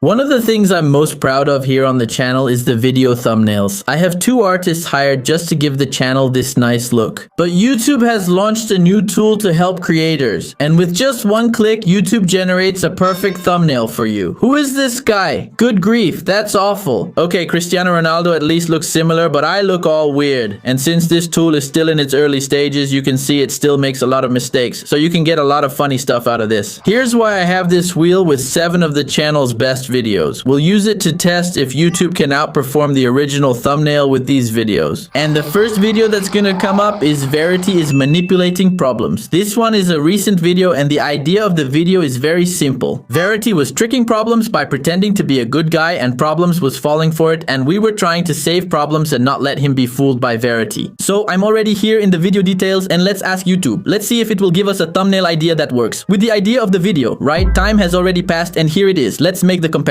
One of the things I'm most proud of here on the channel is the video thumbnails. I have 2 artists hired just to give the channel this nice look. But YouTube has launched a new tool to help creators. And with just 1 click, YouTube generates a perfect thumbnail for you. Who is this guy? Good grief, that's awful. Okay, Cristiano Ronaldo at least looks similar, but I look all weird. And since this tool is still in its early stages, you can see it still makes a lot of mistakes. So you can get a lot of funny stuff out of this. Here's why I have this wheel with 7 of the channel's best videos. We'll use it to test if YouTube can outperform the original thumbnail with these videos. And the first video that's gonna come up is Verity is manipulating problems. This one is a recent video and the idea of the video is very simple. Verity was tricking Problems by pretending to be a good guy and Problems was falling for it, and we were trying to save Problems and not let him be fooled by Verity. So I'm already here in the video details and let's ask YouTube. Let's see if it will give us a thumbnail idea that works. With the idea of the video, right? Time has already passed and here it is. Let's make the comparison.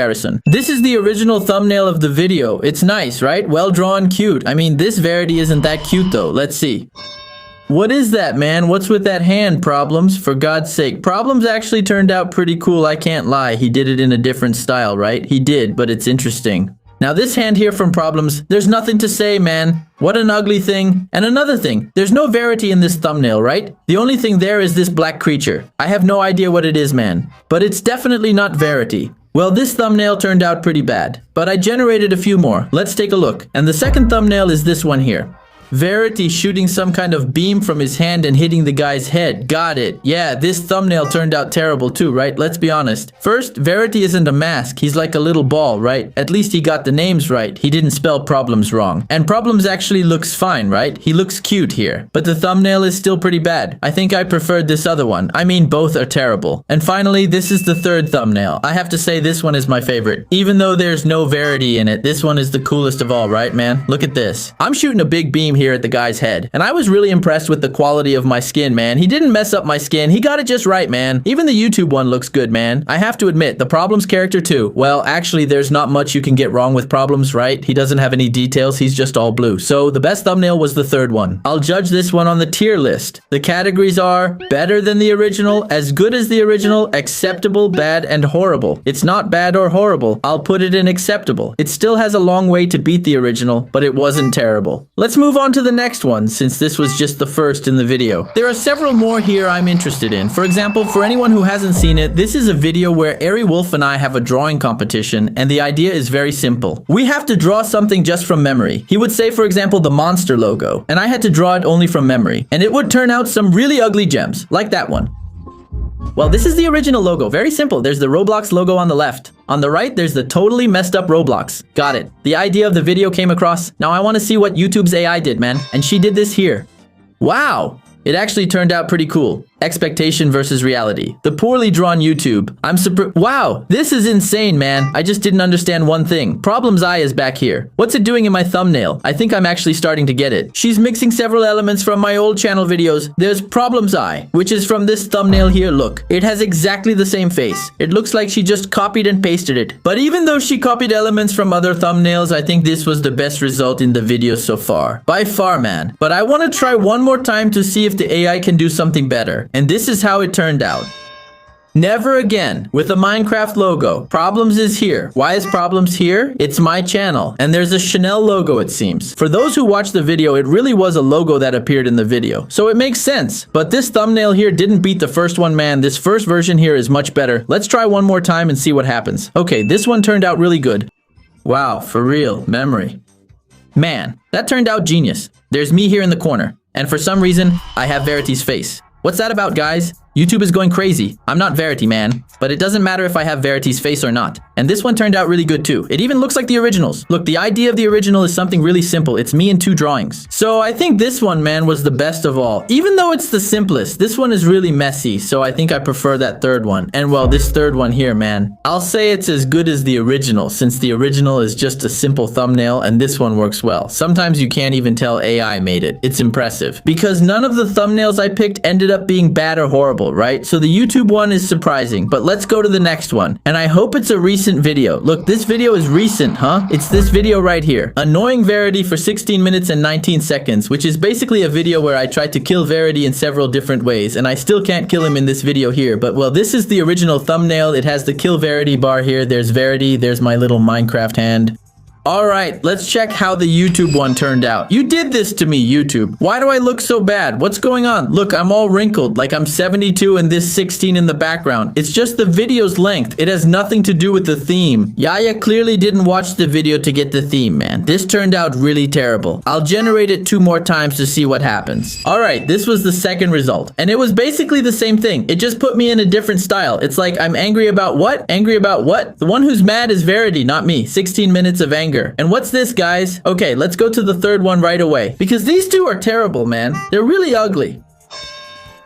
This is the original thumbnail of the video. It's nice, right? Well drawn, cute. I mean, this Verity isn't that cute though. Let's see. What is that, man? What's with that hand, Problems? For God's sake. Problems actually turned out pretty cool, I can't lie. He did it in a different style, right? He did, but it's interesting. Now this hand here from Problems, there's nothing to say, man. What an ugly thing. And another thing, there's no Verity in this thumbnail, right? The only thing there is this black creature. I have no idea what it is, man. But it's definitely not Verity. Well, this thumbnail turned out pretty bad, but I generated a few more. Let's take a look. And the second thumbnail is this one here. Verity shooting some kind of beam from his hand and hitting the guy's head. Got it. Yeah, this thumbnail turned out terrible too, right? Let's be honest. First, Verity isn't a mask. He's like a little ball, right? At least he got the names right. He didn't spell Problems wrong. And Problems actually looks fine, right? He looks cute here. But the thumbnail is still pretty bad. I think I preferred this other one. I mean, both are terrible. And finally, this is the third thumbnail. I have to say this one is my favorite. Even though there's no Verity in it, this one is the coolest of all, right, man? Look at this. I'm shooting a big beam here at the guy's head. And I was really impressed with the quality of my skin, man. He didn't mess up my skin. He got it just right, man. Even the YouTube one looks good, man. I have to admit, the Problems character too. Well, actually, there's not much you can get wrong with Problems, right? He doesn't have any details. He's just all blue. So the best thumbnail was the third one. I'll judge this one on the tier list. The categories are better than the original, as good as the original, acceptable, bad, and horrible. It's not bad or horrible. I'll put it in acceptable. It still has a long way to beat the original, but it wasn't terrible. Let's move on to the next one, since this was just the first in the video. There are several more here I'm interested in. For example, for anyone who hasn't seen it, this is a video where Ari Wolf and I have a drawing competition, and the idea is very simple. We have to draw something just from memory. He would say, for example, the monster logo, and I had to draw it only from memory, and it would turn out some really ugly gems, like that one. Well, this is the original logo. Very simple. There's the Roblox logo on the left. On the right, there's the totally messed up Roblox. Got it. The idea of the video came across. Now I want to see what YouTube's AI did, man. And she did this here. Wow. It actually turned out pretty cool. Expectation versus reality. The poorly drawn YouTube. I'm surprised. Wow, this is insane, man. I just didn't understand one thing. Problems Eye is back here. What's it doing in my thumbnail? I think I'm actually starting to get it. She's mixing several elements from my old channel videos. There's Problems Eye, which is from this thumbnail here. Look, it has exactly the same face. It looks like she just copied and pasted it. But even though she copied elements from other thumbnails, I think this was the best result in the video so far. By far, man. But I want to try one more time to see if the AI can do something better. And this is how it turned out. Never again, with a Minecraft logo. Problems is here. Why is Problems here? It's my channel. And there's a Chanel logo, it seems. For those who watched the video, it really was a logo that appeared in the video. So it makes sense. But this thumbnail here didn't beat the first one, man. This first version here is much better. Let's try one more time and see what happens. Okay, this one turned out really good. Wow, for real, memory. Man, that turned out genius. There's me here in the corner. And for some reason, I have Verity's face. What's that about, guys? YouTube is going crazy. I'm not Verity, man. But it doesn't matter if I have Verity's face or not. And this one turned out really good too. It even looks like the originals. Look, the idea of the original is something really simple. It's me in 2 drawings. So I think this one, man, was the best of all. Even though it's the simplest, this one is really messy. So I think I prefer that third one. And well, this third one here, man. I'll say it's as good as the original, since the original is just a simple thumbnail and this one works well. Sometimes you can't even tell AI made it. It's impressive. Because none of the thumbnails I picked ended up being bad or horrible. terrible, right? So the YouTube one is surprising, but let's go to the next one. And I hope it's a recent video. Look, this video is recent, huh? It's this video right here. Annoying Verity for 16 minutes and 19 seconds, which is basically a video where I tried to kill Verity in several different ways, and I still can't kill him in this video here. But well, this is the original thumbnail. It has the kill Verity bar here. There's Verity. There's my little Minecraft hand. Alright, let's check how the YouTube one turned out. You did this to me, YouTube. Why do I look so bad? What's going on? Look, I'm all wrinkled, like I'm 72 and this 16 in the background. It's just the video's length. It has nothing to do with the theme. Yaya clearly didn't watch the video to get the theme, man. This turned out really terrible. I'll generate it 2 more times to see what happens. Alright, this was the second result. And it was basically the same thing. It just put me in a different style. It's like, I'm angry about what? Angry about what? The one who's mad is Verity, not me. 16 minutes of anger. And what's this, guys? Okay, let's go to the third one right away. Because these two are terrible, man. They're really ugly.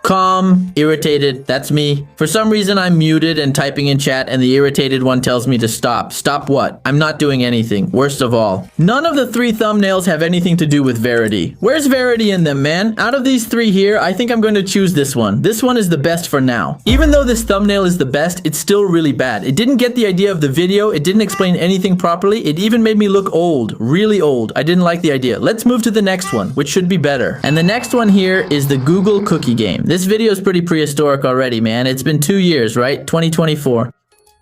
Calm, irritated, that's me. For some reason, I'm muted and typing in chat, and the irritated one tells me to stop. Stop what? I'm not doing anything. Worst of all, none of the 3 thumbnails have anything to do with Verity. Where's Verity in them, man? Out of these 3 here, I think I'm going to choose this one. This one is the best for now. Even though this thumbnail is the best, it's still really bad. It didn't get the idea of the video. It didn't explain anything properly. It even made me look old, really old. I didn't like the idea. Let's move to the next one, which should be better. And the next one here is the Google cookie game. This video is pretty prehistoric already, man. It's been 2 years, right? 2024.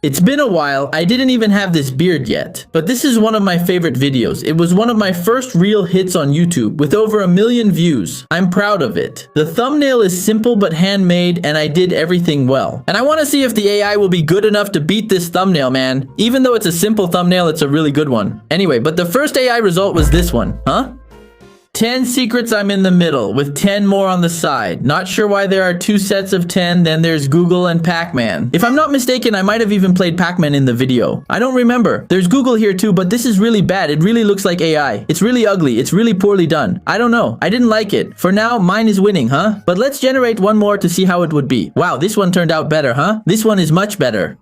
It's been a while. I didn't even have this beard yet. But this is one of my favorite videos. It was one of my first real hits on YouTube with over 1 million views. I'm proud of it. The thumbnail is simple but handmade, and I did everything well. And I want to see if the AI will be good enough to beat this thumbnail, man. Even though it's a simple thumbnail, it's a really good one. Anyway, but the first AI result was this one. Huh? 10 secrets, I'm in the middle, with 10 more on the side. Not sure why there are 2 sets of 10, then there's Google and Pac-Man. If I'm not mistaken, I might have even played Pac-Man in the video. I don't remember. There's Google here too, but this is really bad. It really looks like AI. It's really ugly. It's really poorly done. I don't know. I didn't like it. For now, mine is winning, huh? But let's generate one more to see how it would be. Wow, this one turned out better, huh? This one is much better.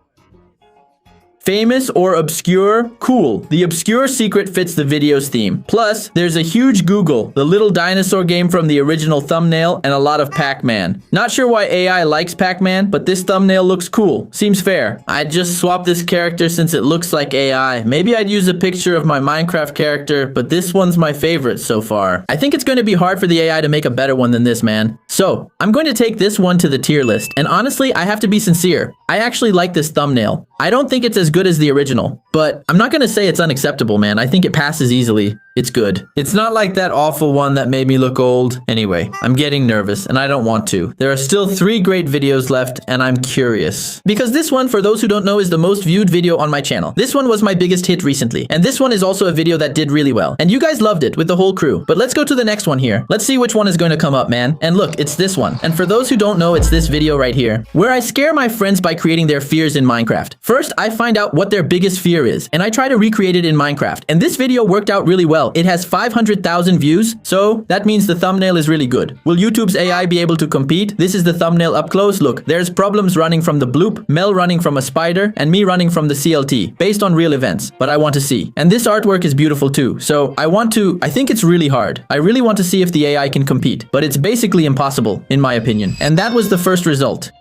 Famous or obscure? Cool. The obscure secret fits the video's theme. Plus, there's a huge Google, the little dinosaur game from the original thumbnail, and a lot of Pac-Man. Not sure why AI likes Pac-Man, but this thumbnail looks cool. Seems fair. I'd just swap this character since it looks like AI. Maybe I'd use a picture of my Minecraft character, but this one's my favorite so far. I think it's going to be hard for the AI to make a better one than this, man. So, I'm going to take this one to the tier list, and honestly, I have to be sincere. I actually like this thumbnail. I don't think it's as good as the original, but I'm not gonna say it's unacceptable, man. I think it passes easily. It's good. It's not like that awful one that made me look old. Anyway, I'm getting nervous and I don't want to. There are still 3 great videos left and I'm curious. Because this one, for those who don't know, is the most viewed video on my channel. This one was my biggest hit recently. And this one is also a video that did really well. And you guys loved it with the whole crew. But let's go to the next one here. Let's see which one is going to come up, man. And look, it's this one. And for those who don't know, it's this video right here, where I scare my friends by creating their fears in Minecraft. First, I find out what their biggest fear is, and I try to recreate it in Minecraft. And this video worked out really well. It has 500,000 views, so that means the thumbnail is really good. Will YouTube's AI be able to compete? This is the thumbnail up close. Look, there's problems running from the bloop, Mel running from a spider, and me running from the CLT, based on real events. But I want to see. And this artwork is beautiful too. So I think it's really hard. I really want to see if the AI can compete, but it's basically impossible, in my opinion. And that was the first result.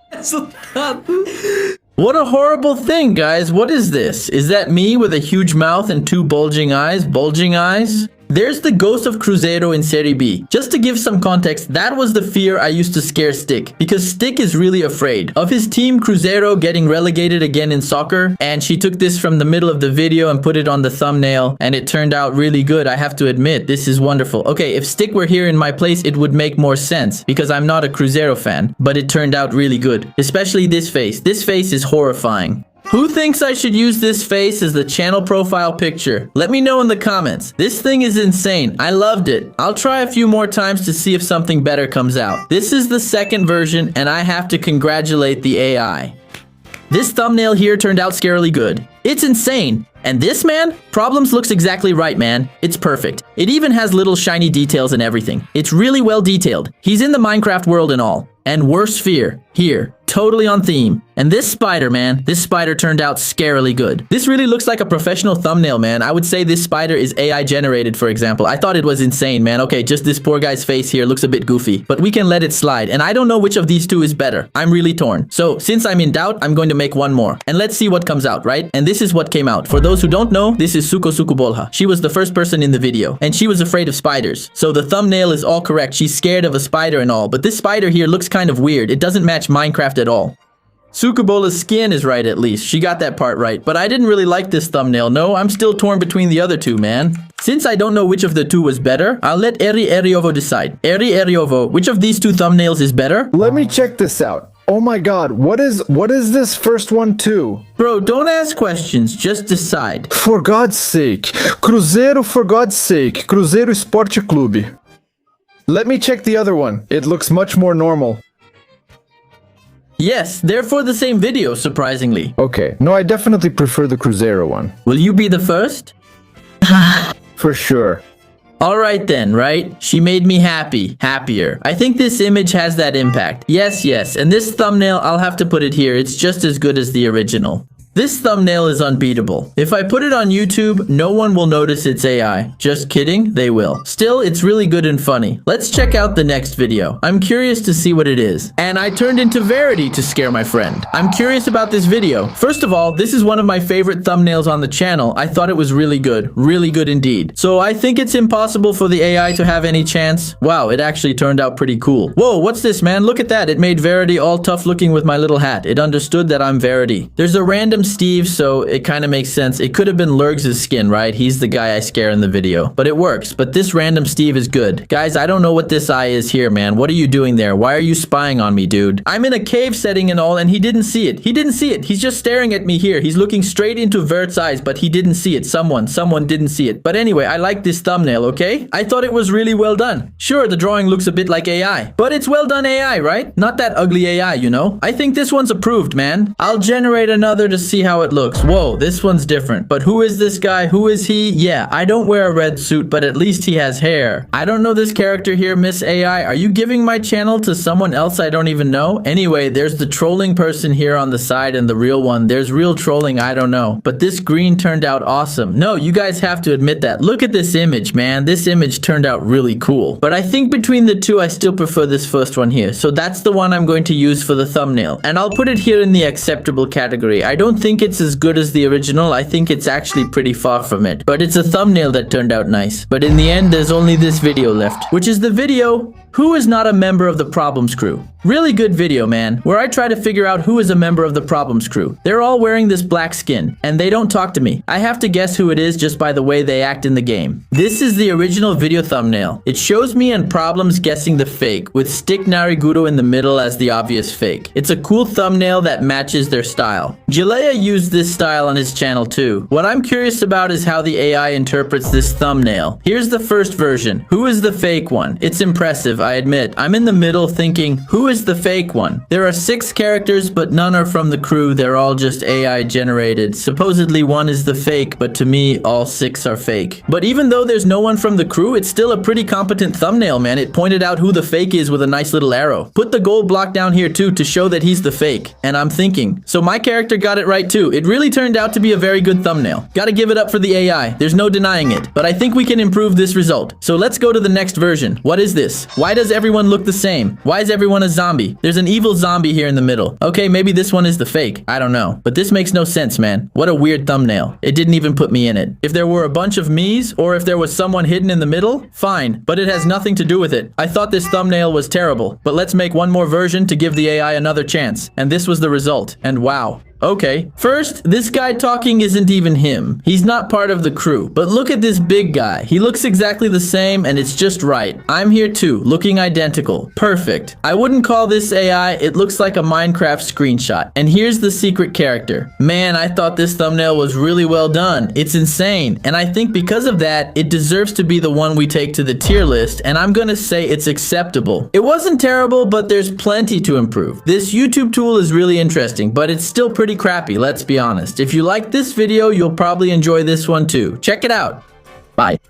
What a horrible thing, guys. What is this? Is that me with a huge mouth and 2 bulging eyes? Bulging eyes? There's the ghost of Cruzeiro in Serie B. Just to give some context, that was the fear I used to scare Stick, because Stick is really afraid of his team Cruzeiro getting relegated again in soccer, and she took this from the middle of the video and put it on the thumbnail, and it turned out really good. I have to admit, this is wonderful. Okay, if Stick were here in my place, it would make more sense, because I'm not a Cruzeiro fan, but it turned out really good, especially this face. This face is horrifying. Who thinks I should use this face as the channel profile picture? Let me know in the comments. This thing is insane. I loved it. I'll try a few more times to see if something better comes out. This is the second version, and I have to congratulate the AI. This thumbnail here turned out scarily good. It's insane. And this, man? Problems looks exactly right, man. It's perfect. It even has little shiny details and everything. It's really well detailed. He's in the Minecraft world and all. And worse fear. Here. Totally on theme. And this spider, man, this spider turned out scarily good. This really looks like a professional thumbnail, man. I would say this spider is AI generated, for example. I thought it was insane, man. Okay, just this poor guy's face here looks a bit goofy, but we can let it slide. And I don't know which of these two is better. I'm really torn. So since I'm in doubt, I'm going to make one more. And let's see what comes out, right? And this is what came out. For those who don't know, this is Suko Suku Bolha. She was the first person in the video, and she was afraid of spiders. So the thumbnail is all correct. She's scared of a spider and all, but this spider here looks kind of weird. It doesn't match Minecraft at all. Sukabola's skin is right at least. She got that part right. But I didn't really like this thumbnail. No, I'm still torn between the other two, man. Since I don't know which of the two was better, I'll let Eri Eriovo decide. Eri Eriovo, which of these two thumbnails is better? Let me check this out. Oh my god, what is this first one too? Bro, don't ask questions, just decide. For God's sake. Cruzeiro for God's sake. Cruzeiro Esporte Clube. Let me check the other one. It looks much more normal. Yes, they're for the same video, surprisingly. Okay, no, I definitely prefer the Cruzeiro one. Will you be the first? For sure. Alright then, right? She made me happier. I think this image has that impact. Yes, and this thumbnail, I'll have to put it here. It's just as good as the original. This thumbnail is unbeatable. If I put it on YouTube, no one will notice it's AI. Just kidding, they will. Still, it's really good and funny. Let's check out the next video. I'm curious to see what it is. And I turned into Verity to scare my friend. I'm curious about this video. First of all, this is one of my favorite thumbnails on the channel. I thought it was really good indeed. So I think it's impossible for the AI to have any chance. Wow, it actually turned out pretty cool. Whoa, what's this, man? Look at that. It made Verity all tough looking with my little hat. It understood that I'm Verity. There's a random Steve, so it kind of makes sense. It could have been Lurgs' skin, right? He's the guy I scare in the video. But it works. But this random Steve is good. Guys, I don't know what this eye is here, man. What are you doing there? Why are you spying on me, dude? I'm in a cave setting and all, and he didn't see it. He didn't see it. He's just staring at me here. He's looking straight into Vert's eyes, but he didn't see it. Someone didn't see it. But anyway, I like this thumbnail, okay? I thought it was really well done. Sure, the drawing looks a bit like AI, but it's well done AI, right? Not that ugly AI, you know? I think this one's approved, man. I'll generate another to see how it looks. Whoa, this one's different. But who is this guy? Who is he? Yeah, I don't wear a red suit, but at least he has hair. I don't know this character here, Miss AI. Are you giving my channel to someone else I don't even know? Anyway, there's the trolling person here on the side and the real one. There's real trolling, I don't know. But this green turned out awesome. No, you guys have to admit that. Look at this image, man. This image turned out really cool. But I think between the two, I still prefer this first one here. So that's the one I'm going to use for the thumbnail. And I'll put it here in the acceptable category. I don't think it's as good as the original. I think it's actually pretty far from it. But it's a thumbnail that turned out nice. But in the end, there's only this video left, which is the video, Who is not a member of the Problems Crew? Really good video, man, where I try to figure out who is a member of the Problems Crew. They're all wearing this black skin, and they don't talk to me. I have to guess who it is just by the way they act in the game. This is the original video thumbnail. It shows me and Problems guessing the fake, with Stick Narigudo in the middle as the obvious fake. It's a cool thumbnail that matches their style. Jalea used this style on his channel too. What I'm curious about is how the AI interprets this thumbnail. Here's the first version. Who is the fake one? It's impressive, I admit. I'm in the middle thinking, who is the fake one? There are 6 characters, but none are from the crew. They're all just AI generated. Supposedly one is the fake, but to me, all 6 are fake. But even though there's no one from the crew, it's still a pretty competent thumbnail, man. It pointed out who the fake is with a nice little arrow. Put the gold block down here too to show that he's the fake. And I'm thinking, so my character got it right too. It really turned out to be a very good thumbnail. Gotta give it up for the AI. There's no denying it. But I think we can improve this result. So let's go to the next version. What is this? Why does everyone look the same? Why is everyone a zombie? There's an evil zombie here in the middle. Okay, maybe this one is the fake. I don't know. But this makes no sense, man. What a weird thumbnail. It didn't even put me in it. If there were a bunch of me's, or if there was someone hidden in the middle, fine. But it has nothing to do with it. I thought this thumbnail was terrible. But let's make one more version to give the AI another chance. And this was the result. And wow. Okay. First, this guy talking isn't even him. He's not part of the crew. But look at this big guy. He looks exactly the same and it's just right. I'm here too, looking identical. Perfect. I wouldn't call this AI. It looks like a Minecraft screenshot. And here's the secret character. Man, I thought this thumbnail was really well done. It's insane. And I think because of that, it deserves to be the one we take to the tier list. And I'm gonna say it's acceptable. It wasn't terrible, but there's plenty to improve. This YouTube tool is really interesting, but it's still pretty pretty crappy, let's be honest. If you like this video, you'll probably enjoy this one too. Check it out. Bye.